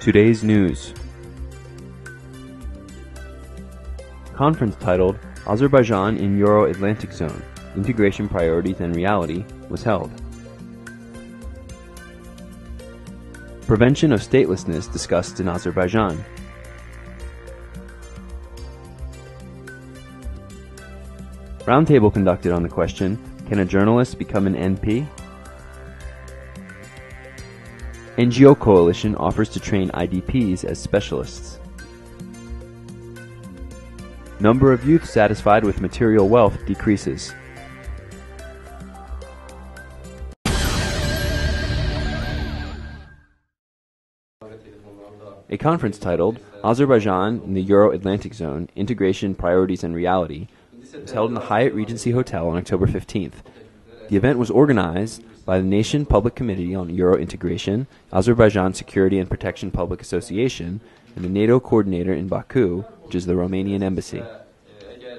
Today's news. Conference titled Azerbaijan in Euro-Atlantic Zone, Integration Priorities and Reality was held. Prevention of statelessness discussed in Azerbaijan. Roundtable conducted on the question, can a journalist become an NP? NGO Coalition offers to train IDPs as specialists. Number of youth satisfied with material wealth decreases. A conference titled Azerbaijan in the Euro-Atlantic Zone, Integration, Priorities and Reality was held in the Hyatt Regency Hotel on October 15th. The event was organized by the Nation Public Committee on Euro Integration, Azerbaijan Security and Protection Public Association, and the NATO coordinator in Baku, which is the Romanian embassy.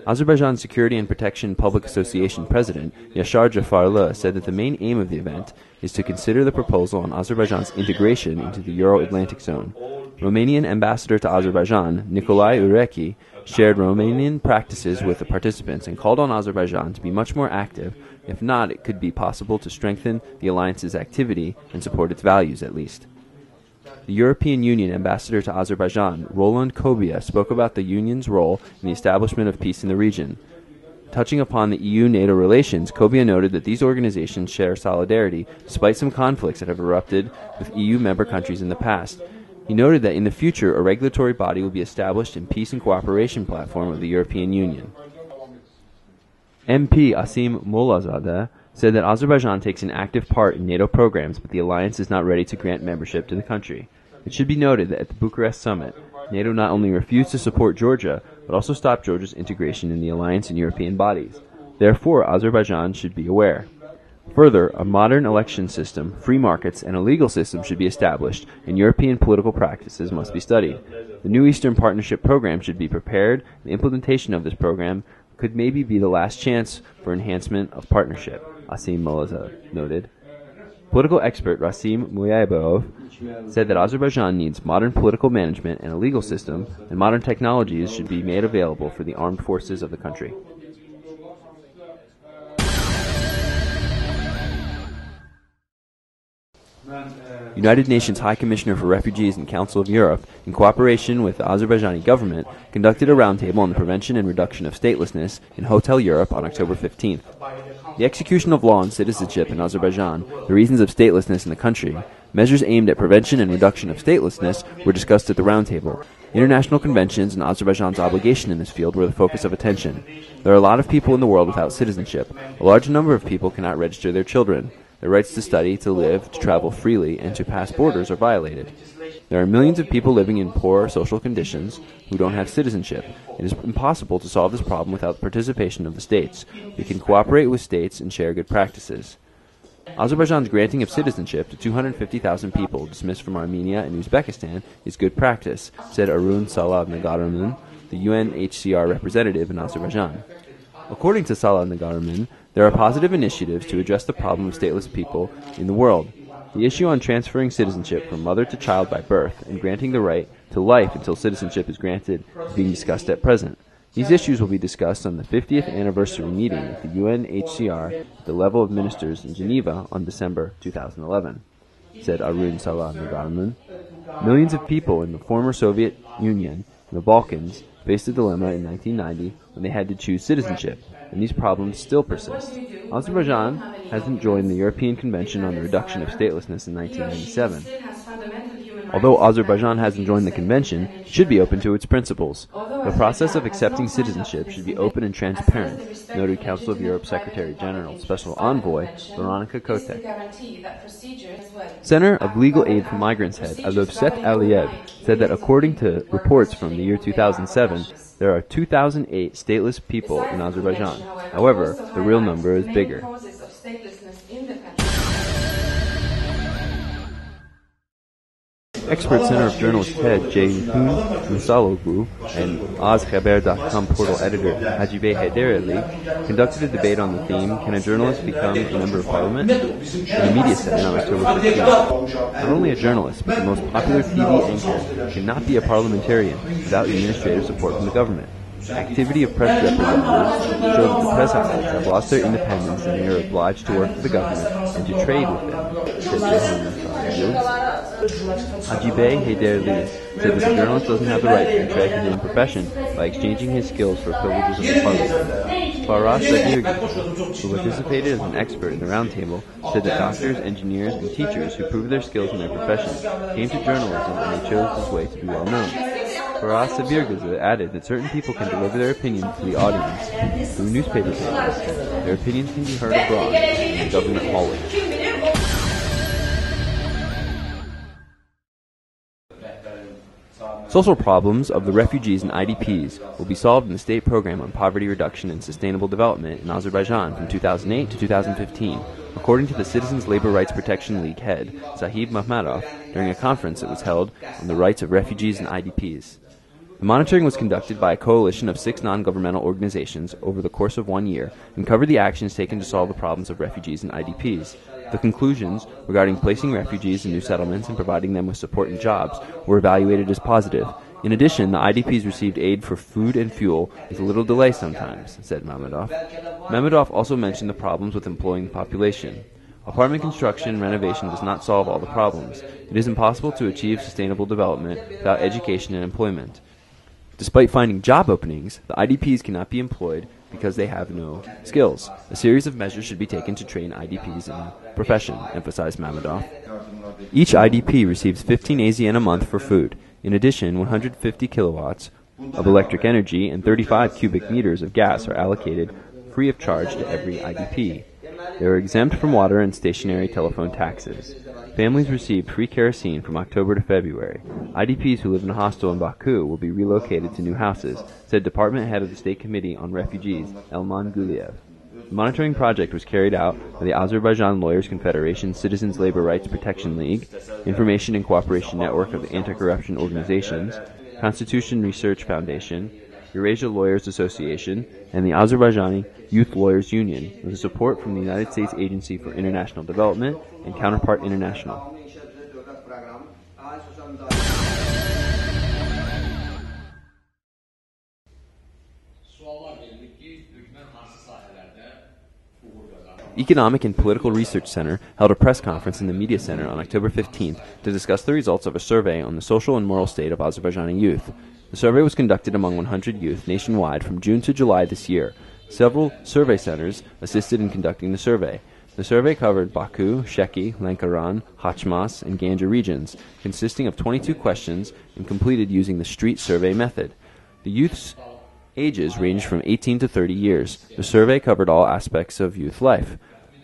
Azerbaijan Security and Protection Public Association President Yashar Jafarlı said that the main aim of the event is to consider the proposal on Azerbaijan's integration into the Euro-Atlantic Zone. Romanian ambassador to Azerbaijan, Nicolae Urechi, shared Romanian practices with the participants and called on Azerbaijan to be much more active. If not, it could be possible to strengthen the alliance's activity and support its values at least. The European Union ambassador to Azerbaijan, Roland Kobia, spoke about the Union's role in the establishment of peace in the region. Touching upon the EU-NATO relations, Kobia noted that these organizations share solidarity despite some conflicts that have erupted with EU member countries in the past. He noted that in the future, a regulatory body will be established in peace and cooperation platform of the European Union. MP Asim Mollazadeh said that Azerbaijan takes an active part in NATO programs, but the alliance is not ready to grant membership to the country. It should be noted that at the Bucharest summit, NATO not only refused to support Georgia, but also stopped Georgia's integration in the alliance and European bodies. Therefore, Azerbaijan should be aware. Further, a modern election system, free markets, and a legal system should be established, and European political practices must be studied. The new Eastern Partnership program should be prepared, and the implementation of this program could maybe be the last chance for enhancement of partnership, Asim Mollazadeh noted. Political expert Rasim Muyaibov said that Azerbaijan needs modern political management and a legal system, and modern technologies should be made available for the armed forces of the country. United Nations High Commissioner for Refugees and Council of Europe, in cooperation with the Azerbaijani government, conducted a roundtable on the prevention and reduction of statelessness in Hotel Europe on October 15th. The execution of law on citizenship in Azerbaijan, the reasons of statelessness in the country, measures aimed at prevention and reduction of statelessness were discussed at the roundtable. International conventions and Azerbaijan's obligation in this field were the focus of attention. There are a lot of people in the world without citizenship. A large number of people cannot register their children. Their rights to study, to live, to travel freely, and to pass borders are violated. There are millions of people living in poor social conditions who don't have citizenship. It is impossible to solve this problem without the participation of the states. We can cooperate with states and share good practices. Azerbaijan's granting of citizenship to 250,000 people dismissed from Armenia and Uzbekistan is good practice, said Arun Salah Nagaraman, the UNHCR representative in Azerbaijan. According to Salah Nagaraman, there are positive initiatives to address the problem of stateless people in the world. The issue on transferring citizenship from mother to child by birth and granting the right to life until citizenship is granted is being discussed at present. These issues will be discussed on the 50th anniversary meeting at the UNHCR at the level of ministers in Geneva on December 2011, said Arun Salah Nagaraman. Millions of people in the former Soviet Union and the Balkans faced a dilemma in 1990 when they had to choose citizenship, and these problems still persist. Azerbaijan hasn't joined the European Convention on the Reduction of Statelessness in 1997. Although Azerbaijan hasn't joined the convention, it should be open to its principles. The process of accepting citizenship should be open and transparent, noted Council of Europe Secretary General Special Envoy Veronika Kotek. Center of Legal Aid for Migrants head Alovset Aliyev said that according to reports from the year 2007, there are 2,008 stateless people in Azerbaijan. However, the real number is bigger. Expert Center of Journalist head Ceyhun Musaloglu and OzHaber.com portal editor Hacibey Heyderli conducted a debate on the theme, "Can a journalist become a member of parliament?" in the Media Center on October 15th. Not only a journalist, but the most popular TV anchor cannot be a parliamentarian without administrative support from the government. Activity of press representatives show that the press outlets have lost their independence and they are obliged to work for the government and to trade with them, said Hacibey Heyderli said that the journalist doesn't have the right to contract his own profession by exchanging his skills for privileges of the parliament. Faraz Sadirgan, who participated as an expert in the roundtable, said that doctors, engineers, and teachers who proved their skills in their profession came to journalism and they chose this way to be well known. Faraz Sadirgan added that certain people can deliver their opinions to the audience through newspaper papers. Their opinions can be heard abroad in the government hallways. Social problems of the refugees and IDPs will be solved in the state program on poverty reduction and sustainable development in Azerbaijan from 2008 to 2015, according to the Citizens Labor Rights Protection League head, Sahib Mahmadov, during a conference that was held on the rights of refugees and IDPs. The monitoring was conducted by a coalition of 6 non-governmental organizations over the course of 1 year and covered the actions taken to solve the problems of refugees and IDPs. The conclusions regarding placing refugees in new settlements and providing them with support and jobs were evaluated as positive. In addition, the IDPs received aid for food and fuel with a little delay sometimes, said Mahmadov. Mahmadov also mentioned the problems with employing the population. Apartment construction and renovation does not solve all the problems. It is impossible to achieve sustainable development without education and employment. Despite finding job openings, the IDPs cannot be employed because they have no skills. A series of measures should be taken to train IDPs in the profession, emphasized Mahmadov. Each IDP receives 15 AZN a month for food. In addition, 150 kilowatts of electric energy and 35 cubic meters of gas are allocated free of charge to every IDP. They are exempt from water and stationary telephone taxes. Families received free kerosene from October to February. IDPs who live in a hostel in Baku will be relocated to new houses, said Department Head of the State Committee on Refugees, Elman Guliev. The monitoring project was carried out by the Azerbaijan Lawyers Confederation, Citizens Labor Rights Protection League, Information and Cooperation Network of Anti-Corruption Organizations, Constitution Research Foundation, Eurasia Lawyers Association, and the Azerbaijani Youth Lawyers Union, with support from the United States Agency for International Development and Counterpart International. Economic and Political Research Center held a press conference in the Media Center on October 15th to discuss the results of a survey on the social and moral state of Azerbaijani youth. The survey was conducted among 100 youth nationwide from June to July this year. Several survey centers assisted in conducting the survey. The survey covered Baku, Sheki, Lankaran, Hachmas, and Ganja regions, consisting of 22 questions and completed using the street survey method. The youth's ages ranged from 18 to 30 years. The survey covered all aspects of youth life.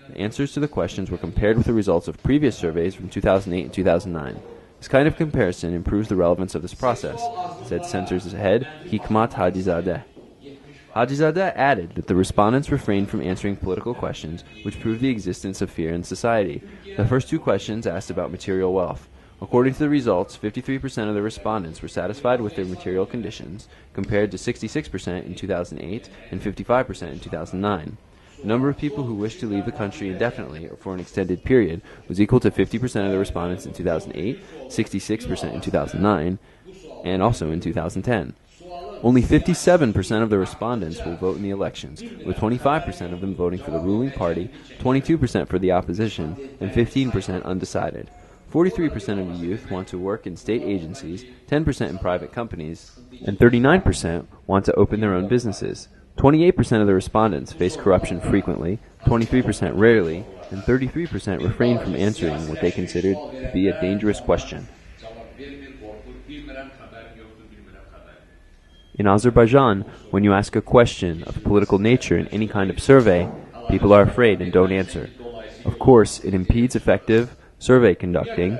The answers to the questions were compared with the results of previous surveys from 2008 and 2009. This kind of comparison improves the relevance of this process, said Center's head, Hikmat Hajizadeh. Hajizadeh added that the respondents refrained from answering political questions, which proved the existence of fear in society. The first 2 questions asked about material wealth. According to the results, 53% of the respondents were satisfied with their material conditions, compared to 66% in 2008 and 55% in 2009. The number of people who wished to leave the country indefinitely or for an extended period was equal to 50% of the respondents in 2008, 66% in 2009, and also in 2010. Only 57% of the respondents will vote in the elections, with 25% of them voting for the ruling party, 22% for the opposition, and 15% undecided. 43% of the youth want to work in state agencies, 10% in private companies, and 39% want to open their own businesses. 28% of the respondents face corruption frequently, 23% rarely, and 33% refrain from answering what they considered to be a dangerous question. In Azerbaijan, when you ask a question of political nature in any kind of survey, people are afraid and don't answer. Of course, it impedes effective survey conducting.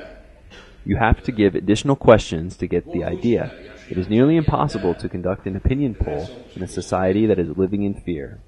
You have to give additional questions to get the idea. It is nearly impossible to conduct an opinion poll in a society that is living in fear.